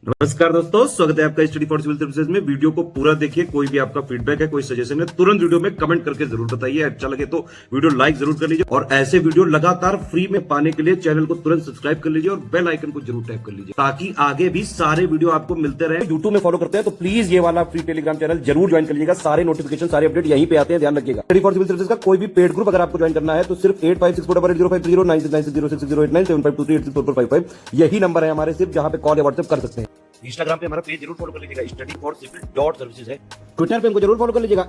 नमस्कार दोस्तों, स्वागत है आपका स्टडी फॉर सिविल सर्विसेज में। वीडियो को पूरा देखिए। कोई भी आपका फीडबैक है, कोई सजेशन है, तुरंत वीडियो में कमेंट करके जरूर बताइए। अच्छा लगे तो वीडियो लाइक जरूर कर लीजिए और ऐसे वीडियो लगातार फ्री में पाने के लिए चैनल को तुरंत सब्सक्राइब कर लीजिए और बेल आइकन को जरूर टैप कर लीजिए ताकि आगे भी सारे वीडियो आपको मिलते रहे। यूट्यूब में फॉलो करते हैं तो प्लीज ये वाला फ्री टेलीग्राम चैनल जरूर ज्वाइन कर लीजिएगा। सारे नोटिफिकेशन, सारे अपडेट यहीं पे आते हैं, ध्यान रखिएगा। स्टडी फॉर सिविल सर्विसेज का कोई भी पेड ग्रुप अगर आपको ज्वाइन करना है तो सिर्फ 856480560660897523864455 यही नंबर है हमारे, सिर्फ जहां पे कॉल या व्हाट्सएप कर सकते हैं। इंस्टाग्राम पे हमारा पेज जरूर फॉलो कर लीजिएगा, study4civil.services है। ट्विटर पे हमको जरूर फॉलो कर लीजिएगा,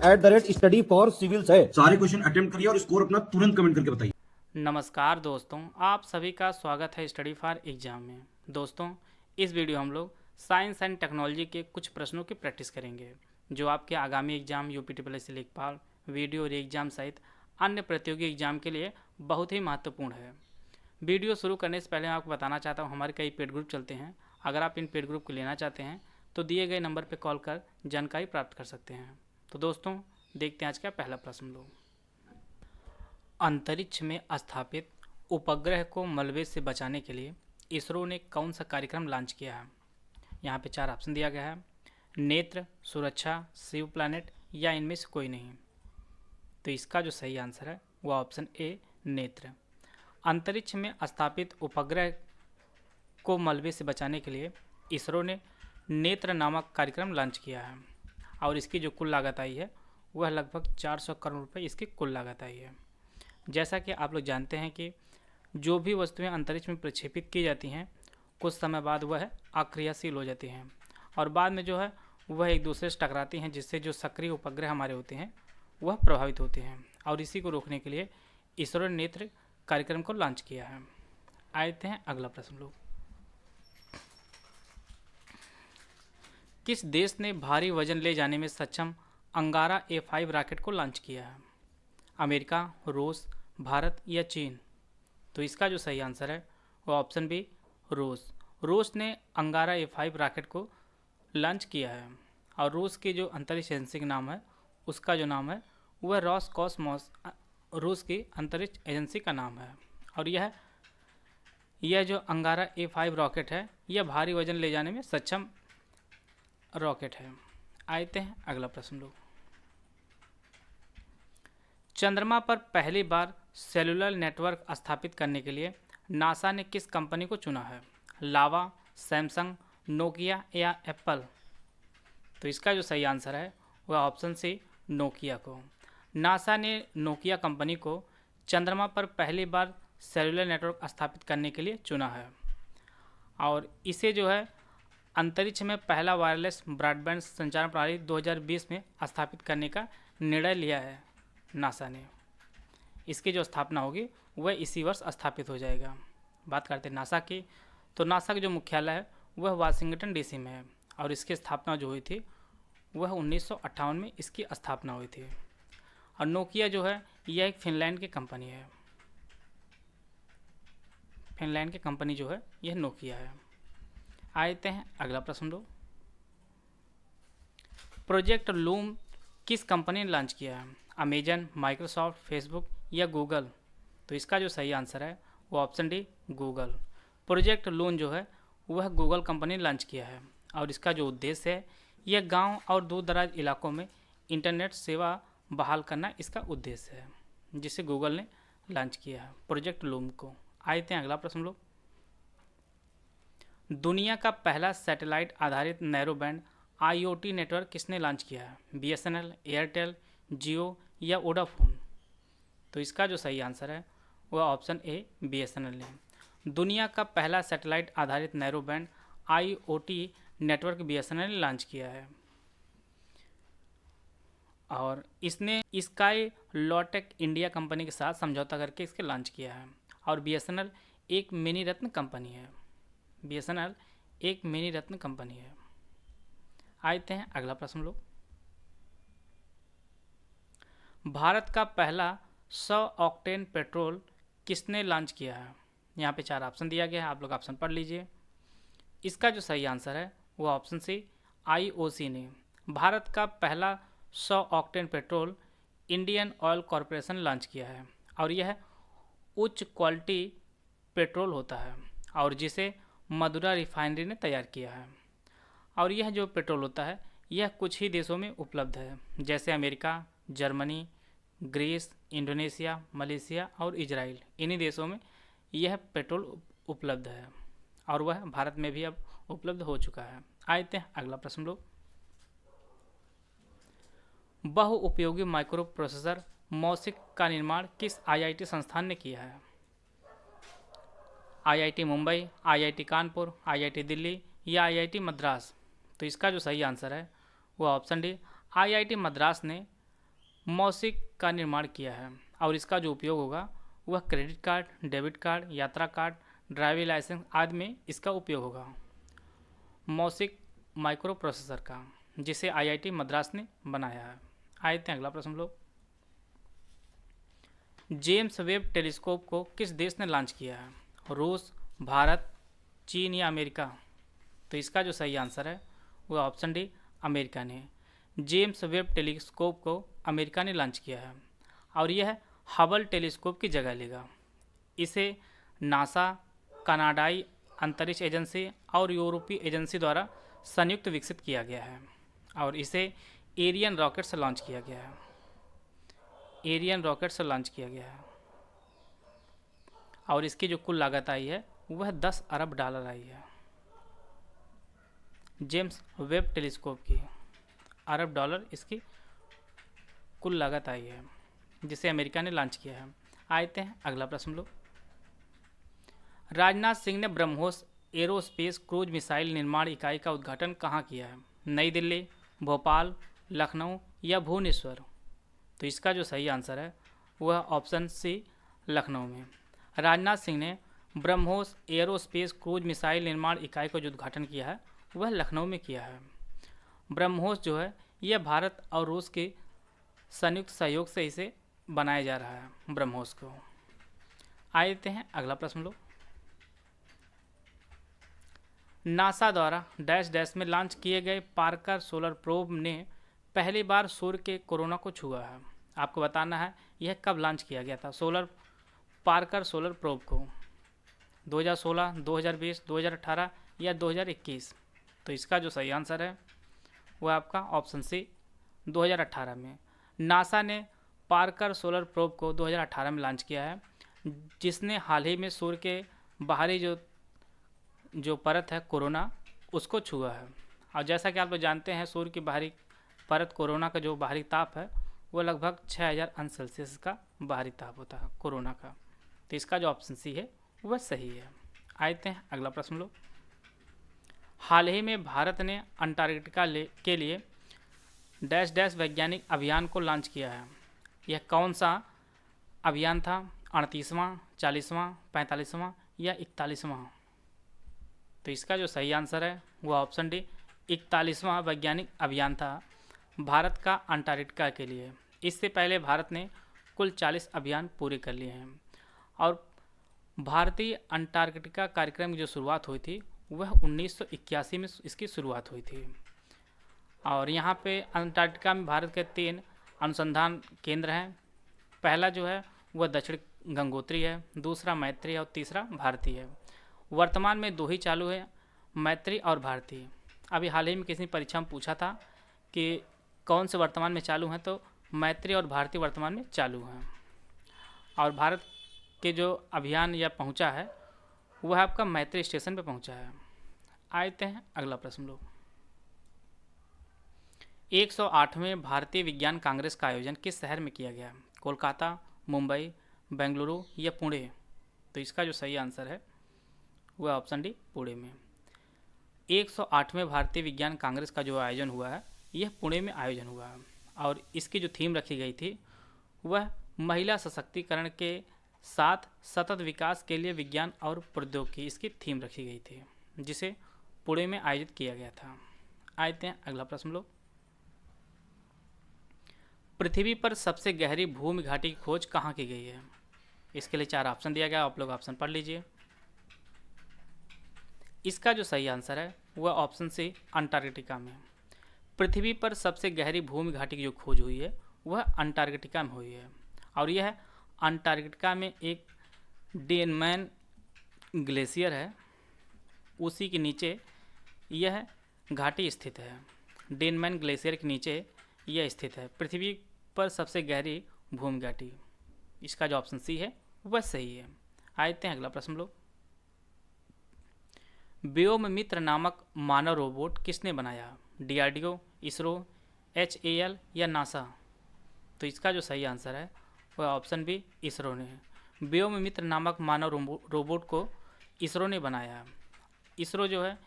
@study4civils है। सारे क्वेश्चन अटेम्प्ट करिए और स्कोर अपना तुरंत कमेंट करके बताइए। नमस्कार दोस्तों, आप सभी का स्वागत है स्टडी फॉर एग्जाम में। दोस्तों, इस वीडियो हम लोग साइंस एंड टेक्नोलॉजी के कुछ प्रश्नों की प्रैक्टिस करेंगे जो आपके आगामी एग्जाम यूपीटीपीएससी लेखपाल, वीडियो और एग्जाम सहित अन्य प्रतियोगी एग्जाम के लिए बहुत ही महत्वपूर्ण है। वीडियो शुरू करने से पहले मैं आपको बताना चाहता हूँ, हमारे कई पेड ग्रुप चलते हैं। अगर आप इन पेड ग्रुप को लेना चाहते हैं तो दिए गए नंबर पर कॉल कर जानकारी प्राप्त कर सकते हैं। तो दोस्तों, देखते हैं आज का पहला प्रश्न लोग। अंतरिक्ष में स्थापित उपग्रह को मलबे से बचाने के लिए इसरो ने कौन सा कार्यक्रम लॉन्च किया है? यहाँ पे 4 ऑप्शन दिया गया है: नेत्र, सुरक्षा, शिव प्लैनेट या इनमें से कोई नहीं। तो इसका जो सही आंसर है वह ऑप्शन ए, नेत्र। अंतरिक्ष में स्थापित उपग्रह को मलबे से बचाने के लिए इसरो ने नेत्र नामक कार्यक्रम लॉन्च किया है और इसकी जो कुल लागत आई है वह लगभग 400 करोड़ रुपये इसकी कुल लागत आई है। जैसा कि आप लोग जानते हैं कि जो भी वस्तुएं अंतरिक्ष में प्रक्षेपित की जाती हैं कुछ समय बाद वह अक्रियाशील हो जाती हैं और बाद में जो है वह एक दूसरे से टकराती हैं, जिससे जो सक्रिय उपग्रह हमारे होते हैं वह प्रभावित होते हैं। और इसी को रोकने के लिए इसरो ने नेत्र कार्यक्रम को लॉन्च किया है। आते हैं अगला प्रश्न लोग। किस देश ने भारी वजन ले जाने में सक्षम अंगारा A5 रॉकेट को लॉन्च किया है? अमेरिका, रूस, भारत या चीन? तो इसका जो सही आंसर है वो ऑप्शन बी, रूस। रूस ने अंगारा A5 रॉकेट को लॉन्च किया है और रूस की जो अंतरिक्ष एजेंसी का नाम है उसका जो नाम है वह रॉसकॉस्मोस रूस की अंतरिक्ष एजेंसी का नाम है। और यह जो अंगारा A5 रॉकेट है यह भारी वजन ले जाने में सक्षम रॉकेट है। आते हैं अगला प्रश्न लोग। चंद्रमा पर पहली बार सेलुलर नेटवर्क स्थापित करने के लिए नासा ने किस कंपनी को चुना है? लावा, सैमसंग, नोकिया या एप्पल? तो इसका जो सही आंसर है वह ऑप्शन सी, नोकिया को। नासा ने नोकिया कंपनी को चंद्रमा पर पहली बार सेलुलर नेटवर्क स्थापित करने के लिए चुना है और इसे जो है अंतरिक्ष में पहला वायरलेस ब्रॉडबैंड संचार प्रणाली 2020 में स्थापित करने का निर्णय लिया है नासा ने। इसकी जो स्थापना होगी वह इसी वर्ष स्थापित हो जाएगा। बात करते हैं नासा की, तो नासा का जो मुख्यालय है वह वाशिंगटन डीसी में है और इसकी स्थापना जो हुई थी वह 1958 में इसकी स्थापना हुई थी। और नोकिया जो है यह एक फिनलैंड की कंपनी है। फिनलैंड की कंपनी जो है यह नोकिया है। आते हैं अगला प्रश्न लो। प्रोजेक्ट लूम किस कंपनी ने लॉन्च किया है? अमेजन, माइक्रोसॉफ्ट, फेसबुक या गूगल? तो इसका जो सही आंसर है वो option D, Google. Project loom जो है वह गूगल कंपनी ने लॉन्च किया है और इसका जो उद्देश्य है यह गांव और दूर दराज इलाकों में इंटरनेट सेवा बहाल करना इसका उद्देश्य है, जिसे गूगल ने लॉन्च किया है प्रोजेक्ट लूम को। आते हैं अगला प्रश्न लोग। दुनिया का पहला सैटेलाइट आधारित नैरो बैंड IoT नेटवर्क किसने लॉन्च किया है? BSNL, एयरटेल, जियो या वोडाफोन? तो इसका जो सही आंसर है वह ऑप्शन ए, BSNL ने। दुनिया का पहला सैटेलाइट आधारित narrow band IoT network BSNL ने लॉन्च किया है और इसने स्काई लॉटेक इंडिया कंपनी के साथ समझौता करके इसके लॉन्च किया है। और BSNL एक मिनी रत्न कंपनी है। BSNL एक मिनी रत्न कंपनी है। आते हैं अगला प्रश्न लोग। भारत का पहला 100 ऑक्टेन पेट्रोल किसने लॉन्च किया है? यहाँ पे 4 ऑप्शन दिया गया है, आप लोग ऑप्शन पढ़ लीजिए। इसका जो सही आंसर है वो ऑप्शन सी, IOC ने। भारत का पहला 100 octane petrol Indian oil corporation launch किया है और यह उच्च क्वालिटी पेट्रोल होता है और जिसे मदुरा रिफाइनरी ने तैयार किया है। और यह जो पेट्रोल होता है यह कुछ ही देशों में उपलब्ध है, जैसे America, Germany, Greece, Indonesia, Malaysia और इजराइल। इन्हीं देशों में यह पेट्रोल उपलब्ध है और वह भारत में भी अब उपलब्ध हो चुका है। आते हैं अगला प्रश्न लोग। बहुउपयोगी माइक्रो प्रोसेसर मॉसिक का निर्माण किस आईआईटी संस्थान ने किया है? IIT Mumbai, IIT Kanpur, IIT Delhi या आईआईटी मद्रास? तो इसका जो सही आंसर है वह ऑप्शन डी आईआईटी मद्रास ने मॉसिक का निर्माण किया है और इसका जो उपयोग होगा वह क्रेडिट कार्ड, डेबिट कार्ड, यात्रा कार्ड, ड्राइविंग लाइसेंस आदि में इसका उपयोग होगा। मॉसिक माइक्रो प्रोसेसर का, जिसे आईआईटी मद्रास ने बनाया है। आते हैं अगला प्रश्न लोग। जेम्स वेब टेलीस्कोप को किस देश ने लॉन्च किया है? रूस, भारत, चीन या अमेरिका? तो इसका जो सही आंसर है वह ऑप्शन डी अमेरिका ने। जेम्स वेब टेलीस्कोप को अमेरिका ने लॉन्च किया है और यह हबल टेलीस्कोप की जगह लेगा। इसे नासा, कनाडाई अंतरिक्ष एजेंसी और यूरोपीय एजेंसी द्वारा संयुक्त विकसित किया गया है और इसे एरियन रॉकेट से लॉन्च किया गया है। एरियन रॉकेट से लॉन्च किया गया है और इसकी जो कुल लागत आई है वह 10 अरब डॉलर आई है। जेम्स वेब टेलीस्कोप की अरब डॉलर इसकी कुल लागत आई है, जिसे अमेरिका ने लॉन्च किया है। आते हैं अगला प्रश्न लोग। राजनाथ सिंह ने ब्रह्मोस एरोस्पेस क्रूज मिसाइल निर्माण इकाई का उद्घाटन कहाँ किया है? नई दिल्ली, भोपाल, लखनऊ या भुवनेश्वर? तो इसका जो सही आंसर है वह ऑप्शन सी लखनऊ में। राजनाथ सिंह ने ब्रह्मोस एरोस्पेस क्रूज मिसाइल निर्माण इकाई का जो उद्घाटन किया है वह लखनऊ में किया है। ब्रह्मोस जो है यह भारत और रूस के संयुक्त सहयोग से इसे बनाया जा रहा है ब्रह्मोस को। आते हैं अगला प्रश्न लो। नासा द्वारा डैश डैश में लॉन्च किए गए पार्कर सोलर प्रोब ने पहली बार सूर्य के कोरोना को छुआ है। आपको बताना है यह कब लॉन्च किया गया था पार्कर सोलर प्रोब को। 2016, 2020, 2018 या 2021? तो इसका जो सही आंसर है वह आपका ऑप्शन सी 2018 में। नासा ने पार्कर सोलर प्रोब को 2018 में लॉन्च किया है, जिसने हाल ही में सूर्य के बाहरी जो परत है कोरोना उसको छुआ है। और जैसा कि आप लोग जानते हैं सूर्य की बाहरी परत कोरोना का जो बाहरी ताप है वो लगभग 6000 अंश सेल्सियस का बाहरी ताप होता है कोरोना का। तो इसका जो ऑप्शन सी है वह सही है। आते हैं अगला प्रश्न लो। हाल ही में भारत ने अंटार्कटिका के लिए डैश डैश वैज्ञानिक अभियान को लॉन्च किया है। यह कौन सा अभियान था? 38वां, 40वां, 45वां या 41वां? तो इसका जो सही आंसर है वह ऑप्शन डी 41वां वैज्ञानिक अभियान था भारत का अंटार्कटिका के लिए। इससे पहले भारत ने कुल 40 अभियान पूरे कर लिए हैं और भारतीय अंटार्कटिका कार्यक्रम की जो शुरुआत हुई थी वह 1981 में इसकी शुरुआत हुई थी। और यहाँ पे अंटार्कटिका में भारत के 3 अनुसंधान केंद्र हैं। पहला जो है वह दक्षिण गंगोत्री है, दूसरा मैत्री है और तीसरा भारती है। वर्तमान में 2 ही चालू है, मैत्री और भारती। अभी हाल ही में किसी परीक्षा में पूछा था कि कौन से वर्तमान में चालू हैं, तो मैत्री और भारती वर्तमान में चालू हैं। और भारत के जो अभियान या पहुंचा है वह आपका मैत्री स्टेशन पे पहुंचा है। आते हैं अगला प्रश्न लोग। 108वें भारतीय विज्ञान कांग्रेस का आयोजन किस शहर में किया गया? कोलकाता, मुंबई, बेंगलुरु या पुणे? तो इसका जो सही आंसर है वह ऑप्शन डी पुणे में। 108वें भारतीय विज्ञान कांग्रेस का जो आयोजन हुआ है यह पुणे में आयोजन हुआ है और इसकी जो थीम रखी गई थी वह महिला सशक्तिकरण के साथ सतत विकास के लिए विज्ञान और प्रौद्योगिकी, इसकी थीम रखी गई थी, जिसे पुणे में आयोजित किया गया था। आते हैं अगला प्रश्न लोग। पृथ्वी पर सबसे गहरी भूमि घाटी की खोज कहाँ की गई है? इसके लिए 4 ऑप्शन दिया गया, आप लोग ऑप्शन पढ़ लीजिए। इसका जो सही आंसर है वह ऑप्शन सी अंटार्कटिका में। पृथ्वी पर सबसे गहरी भूमि घाटी की जो खोज हुई है वह अंटार्कटिका में हुई है और यह अंटार्कटिका में एक डेनमैन ग्लेशियर है, उसी के नीचे यह घाटी स्थित है। डेनमैन ग्लेशियर के नीचे यह स्थित है। पृथ्वी पर सबसे गहरी भूमि घाटी। इसका जो ऑप्शन सी है वह सही है। आते हैं अगला प्रश्न लोग। व्योम मित्र नामक मानव रोबोट किसने बनाया? डीआरडीओ, इसरो, एचएएल या नासा? तो इसका जो सही आंसर है वह ऑप्शन बी इसरो ने है। व्योम मित्र नामक मानव रोबोट को इसरो ने बनाया। इसरो जो है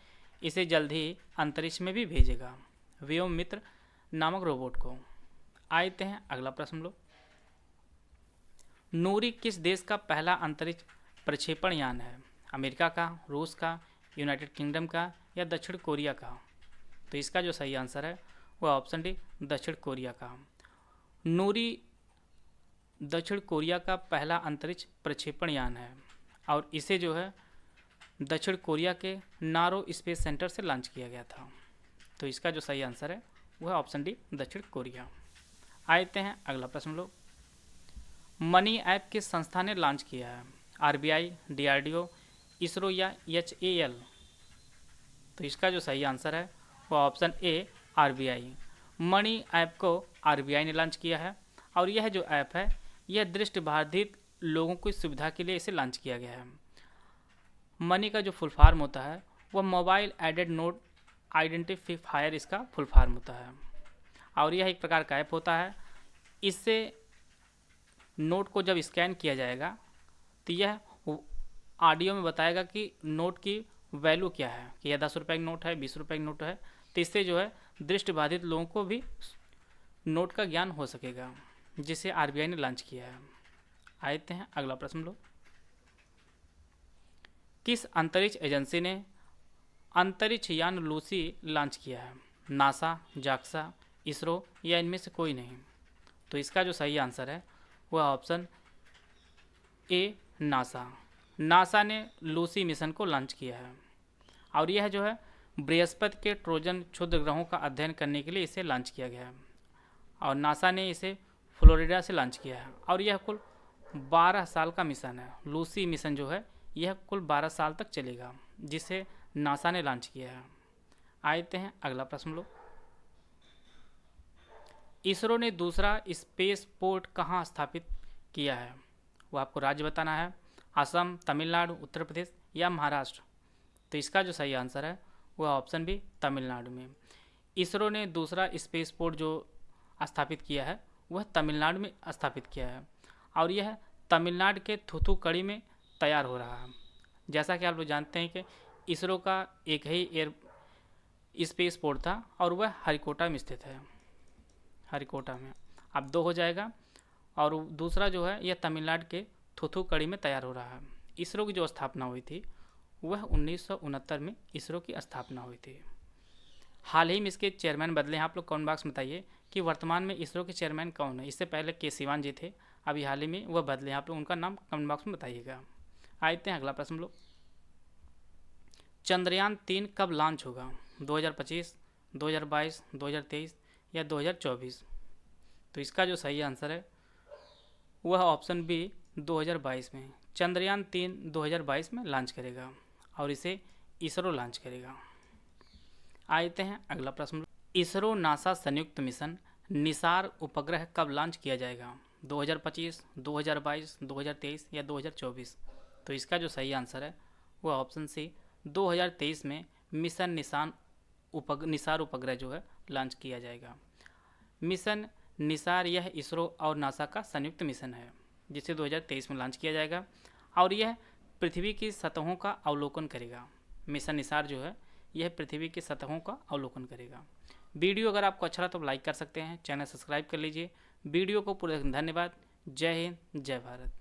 इसे जल्द ही अंतरिक्ष में भी भेजेगा, व्योम मित्र नामक रोबोट को। आते हैं अगला प्रश्न लो। नूरी किस देश का पहला अंतरिक्ष प्रक्षेपण यान है? अमेरिका का, रूस का, यूनाइटेड किंगडम का या दक्षिण कोरिया का? तो इसका जो सही आंसर है वह ऑप्शन डी दक्षिण कोरिया का। नूरी दक्षिण कोरिया का पहला अंतरिक्ष प्रक्षेपण यान है और इसे जो है दक्षिण कोरिया के नारो स्पेस सेंटर से लॉन्च किया गया था। तो इसका जो सही आंसर है वह ऑप्शन डी दक्षिण कोरिया। आते हैं अगला प्रश्न लोग। मनी ऐप किस संस्था ने लॉन्च किया है? आरबीआई, डीआरडीओ, इसरो या एचएएल? तो इसका जो सही आंसर है वह option A RBI. Money app को आरबीआई ने लॉन्च किया है और यह जो ऐप है यह दृष्टिबाधित लोगों की सुविधा के लिए इसे लॉन्च किया गया है। मनी का जो फुल फॉर्म होता है वह मोबाइल एडेड नोट आइडेंटिफायर इसका फुल फॉर्म होता है और यह एक प्रकार का ऐप होता है। इससे नोट को जब स्कैन किया जाएगा तो यह ऑडियो में बताएगा कि नोट की वैल्यू क्या है, कि यह 10 रुपये का नोट है, 20 रुपये का नोट है। तो इससे जो है दृष्टिबाधित लोगों को भी नोट का ज्ञान हो सकेगा, जिसे आरबीआई ने लॉन्च किया है। आते हैं अगला प्रश्न लो। किस अंतरिक्ष एजेंसी ने अंतरिक्ष यान लूसी लॉन्च किया है? नासा, जाक्सा, इसरो या इनमें से कोई नहीं? तो इसका जो सही आंसर है वह ऑप्शन ए नासा। नासा ने लूसी मिशन को लॉन्च किया है और यह जो है बृहस्पति के ट्रोजन क्षुद्र ग्रहों का अध्ययन करने के लिए इसे लॉन्च किया गया है और नासा ने इसे फ्लोरिडा से लॉन्च किया है और यह कुल 12 साल का मिशन है। लूसी मिशन जो है यह कुल 12 साल तक चलेगा, जिसे नासा ने लॉन्च किया है। आते हैं अगला प्रश्न लो। इसरो ने दूसरा स्पेस पोर्ट कहाँ स्थापित किया है? वो आपको राज्य बताना है। असम, तमिलनाडु, उत्तर प्रदेश या महाराष्ट्र? तो इसका जो सही आंसर है वह ऑप्शन बी तमिलनाडु में। इसरो ने दूसरा स्पेस पोर्ट जो स्थापित किया है वह तमिलनाडु में स्थापित किया है और यह तमिलनाडु के थूथुक्कड़ी में तैयार हो रहा है। जैसा कि आप लोग जानते हैं कि इसरो का एक ही एयर स्पेस पोर्ट था और वह हरिकोटा में स्थित है। हरिकोटा में अब 2 हो जाएगा और दूसरा जो है यह तमिलनाडु के थूथुक्कड़ी में तैयार हो रहा है। इसरो की जो स्थापना हुई थी वह 1969 में इसरो की स्थापना हुई थी। हाल ही में इसके चेयरमैन बदले हैं। आप लोग कमेंट बॉक्स में बताइए कि वर्तमान में इसरो के चेयरमैन कौन है। इससे पहले के सिवान जी थे, अभी हाल ही में वह बदले हैं। आप लोग उनका नाम कमेंट बॉक्स में बताइएगा। आते हैं अगला प्रश्न लोग। चंद्रयान 3 कब लॉन्च होगा? 2025, 2022, 2023 या 2024? तो इसका जो सही आंसर है वह ऑप्शन बी 2022 में। चंद्रयान 3 2022 में लॉन्च करेगा और इसे इसरो लॉन्च करेगा। आते हैं अगला प्रश्न। इसरो नासा संयुक्त मिशन निसार उपग्रह कब लॉन्च किया जाएगा? 2025, 2022, 2023 या 2024? तो इसका जो सही आंसर है वह ऑप्शन सी 2023 में मिशन निसार उपग्रह जो है लॉन्च किया जाएगा। मिशन निसार यह इसरो और नासा का संयुक्त मिशन है जिसे 2023 में लॉन्च किया जाएगा और यह पृथ्वी की सतहों का अवलोकन करेगा। मिशन निसार जो है यह पृथ्वी की सतहों का अवलोकन करेगा। वीडियो अगर आपको अच्छा लगा तो लाइक कर सकते हैं, चैनल सब्सक्राइब कर लीजिए। वीडियो को पूरे धन्यवाद। जय हिंद, जय भारत।